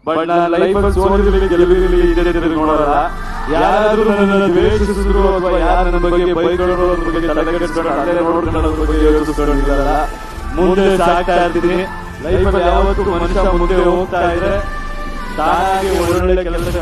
But ನಾನು ಲೈಫಲ್ಲಿ ಸೋಲಿರಲಿ ಗೆಲುವಿರಲಿ ಇದೇ ನೋಡಲ್ಲ. ಯಾರಾದ್ರೂ ನನ್ನ ದ್ವೇಷಿಸಿದ್ರು ಅಥವಾ ಯಾರು ನನ್ನ ಬಗ್ಗೆ ಬೈಕೊಳ್ಳೋರು ಅದ್ರ ಬಗ್ಗೆ ತಲೆಗೆಡಿಸ್ಕೊಂಡು ಅದೇ ನೋಡ್ಕೊಂಡು ಅದ್ರ ಬಗ್ಗೆ ಯೋಚಿಸ್ಕೊಂಡಿರಲ್ಲ. ಮುಂದೆ ಸಾಗ್ತಾ ಇರ್ತೀನಿ. ಲೈಫಲ್ಲಿ ಯಾವತ್ತೂ ಮನುಷ್ಯ ಮುಂದೆ ಹೋಗ್ತಾ ಇದ್ರೆ ತಾನಾಗಿ ಒಳ್ಳೊಳ್ಳೆ ಕೆಲಸ